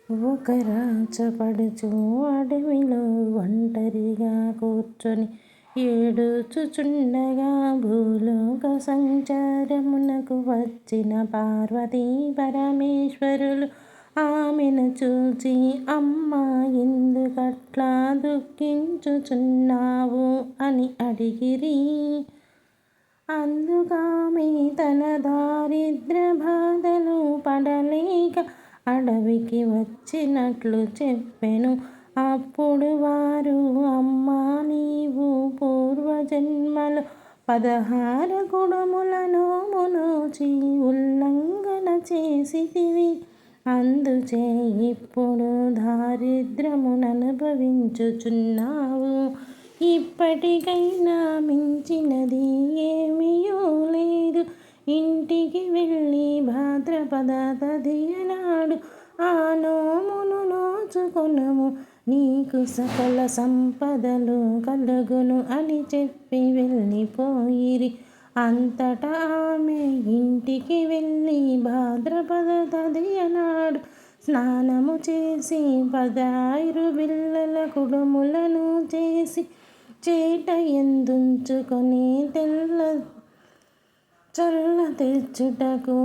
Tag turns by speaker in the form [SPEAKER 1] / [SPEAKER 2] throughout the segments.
[SPEAKER 1] ఒక రాచపడుచు అడవిలో ఒంటరిగా కూర్చొని ఏడుచుచుండగా భూలోక సంచారమునకు వచ్చిన పార్వతీ పరమేశ్వరులు ఆమెను చూచి, అమ్మా, ఎందుకట్లా దుఃఖించుచున్నావు అని అడిగిరి. అందుకామె తన దారిద్ర్య బాధలు పడలేక అడవికి వచ్చినట్లు చెప్పెను. అప్పుడు వారు, అమ్మా, నీవు పూర్వజన్మలో 16 కుడములను నోచి ఉల్లంఘన చేసితివి. అందుచే ఇప్పుడు దారిద్ర్యముననుభవించుచున్నావు. ఇప్పటికైనా మించినది ఏమీయూ లేదు. ఇంటికి వెళ్ళి భాద్రపద తదియ నాడు ఆ నోమును నోచుకొనుము, నీకు సకల సంపదలు కలుగును అని చెప్పి వెళ్ళిపోయిరి. అంతటా ఆమె ఇంటికి వెళ్ళి భాద్రపద తదియ నాడు స్నానము చేసి 16 బిళ్ళల కుడుములను చేసి చేట ఎందుంచుకొని చల్ల తెచ్చుటకు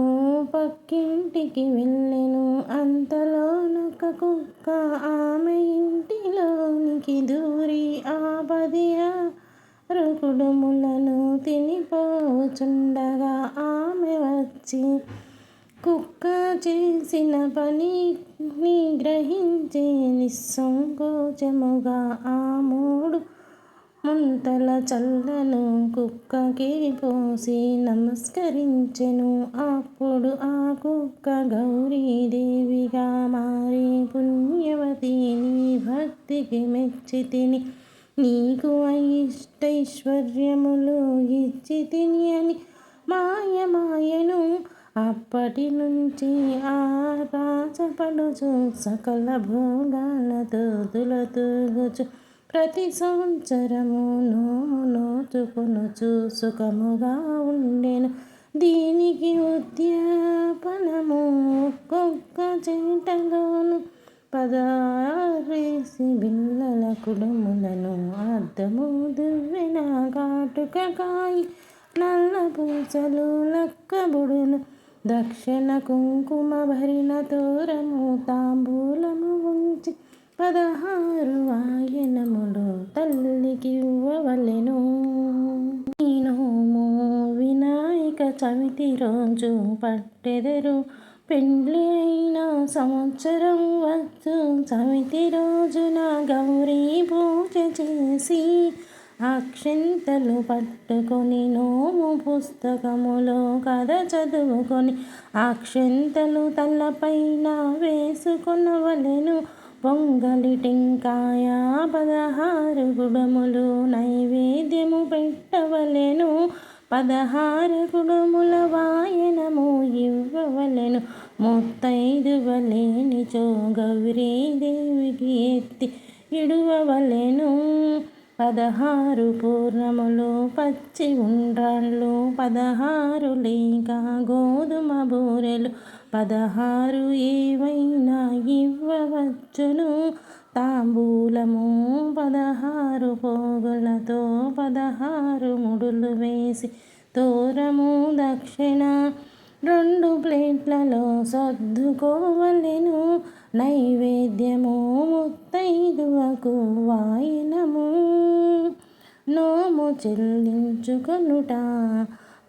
[SPEAKER 1] పక్కింటికి వెళ్ళెను. అంతలోనొక కుక్క ఆమె ఇంటిలోనికి దూరి ఆ 16 కుడుములను తినిపోచుండగా ఆమె వచ్చి కుక్క చేసిన పనిని గ్రహించి నిస్సంకోచముగా ఆ 3 ముంతల చల్లను కుక్కకి పోసి నమస్కరించెను. అప్పుడు ఆ కుక్క, గౌరీదేవిగా మారి, పుణ్యవతి, నీ భక్తికి మెచ్చితిని, నీకు అష్టైశ్వర్యములు ఇచ్చి తిని అని మాయమాయను. అప్పటి నుంచి ఆ రాచపడుచు సకల భోగాలతో తులతూగుచు ప్రతి సంవత్సరము నోము నోచుకొనుచు సుఖముగా ఉండెను. దీనికి ఉద్యాపనము ఒక్కొక్క చేటలోను 16 బిళ్ళల కుడుములను, అద్దము, దువ్వెన, కాటుక కాయి, నల్ల పూసలు, లక్కబుడులు, దక్షిణ కుంకుమ భరిన తోరము, తాంబూలము ఉంచి 16 వాయనములు తల్లికి ఇవ్వవలెను. ఈ నోము వినాయక చవితి రోజు పట్టెదరు. పెండ్లి అయిన సంవత్సరం వచ్చు చవితి రోజున గౌరీ పూజ చేసి అక్షింతలు పట్టుకొని నోము పుస్తకములో కథ చదువుకొని అక్షింతలు తలపైన వేసుకొనవలెను. పొంగలి టెంకాయ 16 కుడములు నైవేద్యము పెట్టవలెను. 16 కుడముల వాయనము ఇవ్వవలెను. ముత్తైదువలేనిచో గౌరీదేవికి ఎత్తి ఇడువవలెను. 16 పూర్ణములు పచ్చి ఉండ్రాళ్ళు, 16 లేక గోధుమ బూరెలు, 16 ఏవైనా ఇవ్వవచ్చును. తాంబూలము 16 పోగులతో 16 ముడులు వేసి తోరము దక్షిణ 2 ప్లేట్లలో సర్దుకోవలెను. నైవేద్యము ముత్తైదువకు వాయనము. నోము చెల్లించుకొనుట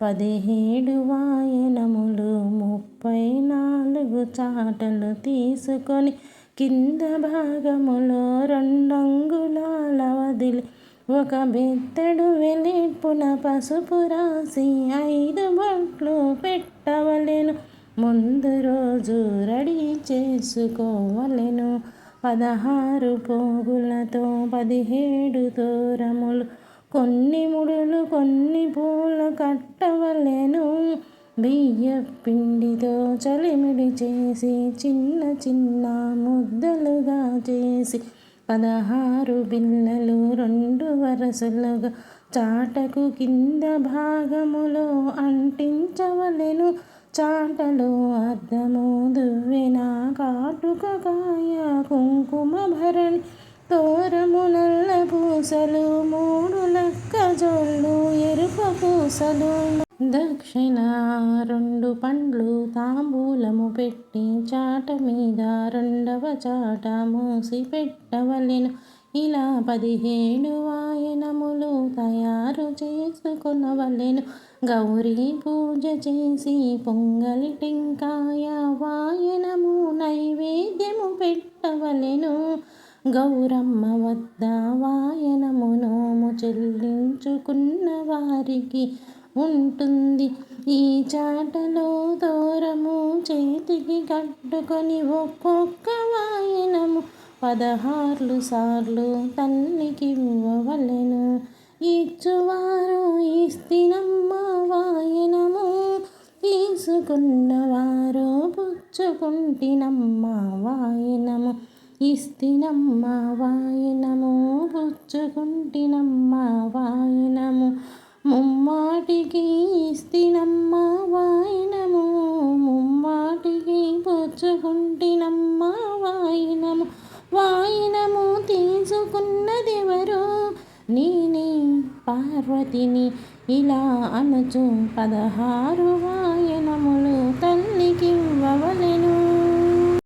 [SPEAKER 1] 17 వాయనములు. 34 చాటలు తీసుకొని కింద భాగములో 2 అంగుళాల వదిలి 1 బెత్తెడు వెలిపున పసుపు రాసి 5 బొట్లు పెట్టవలెను. ముందు రోజు రెడీ చేసుకోవలెను. 16 పోగులతో 17 తోరములు, కొన్ని ముడులు, కొన్ని పూలు కట్టవలెను. బియ్యపిండితో చలిమిడి చేసి చిన్న చిన్న ముద్దలుగా చేసి 16 బిళ్ళలు 2 వరసలుగా చాటకు కింద భాగములో అంటించవలెను. చాటలో అద్దము దువ్వెన కాటుక కాయ కుంకుమ భరణి తోరము నల్ల పూసలు మూడు లక్క జోళ్ళు ఎరుప పూసలు దక్షిణ రెండు పండ్లు తాంబూలము పెట్టి చాట మీద రెండవ చాట మూసి పెట్టవలెను. ఇలా 17 వాయనములు తయారు చేసుకొనవలెను. గౌరీ పూజ చేసి పొంగలి టెంకాయ వాయనము నైవేద్యము పెట్టవలెను. గౌరమ్మ వద్ద వాయనము నోము చెల్లించుకున్న వారికి ఉంటుంది. ఈ చాటలో తోరము చేతికి కట్టుకొని ఒక్కొక్క వాయనము 16 సార్లు తల్లికి ఇవ్వవలెను. ఇచ్చువారు ఇస్తినమ్మ వాయనము, తీసుకున్నవారు పుచ్చుకుంటినమ్మ వాయనము. ఇస్తినమ్మ వాయనము, పుచ్చుకుంటినమ్మ వాయనము. ముమ్మాటికి ఇస్తినమ్మ వాయనము, ముమ్మాటికి పుచ్చుకుంటినమ్మ వాయనము. వాయనము తీసుకున్నదెవరు? నేనే పార్వతిని. ఇలా అనుచు 16 వాయనములు తల్లికివ్వవలెను.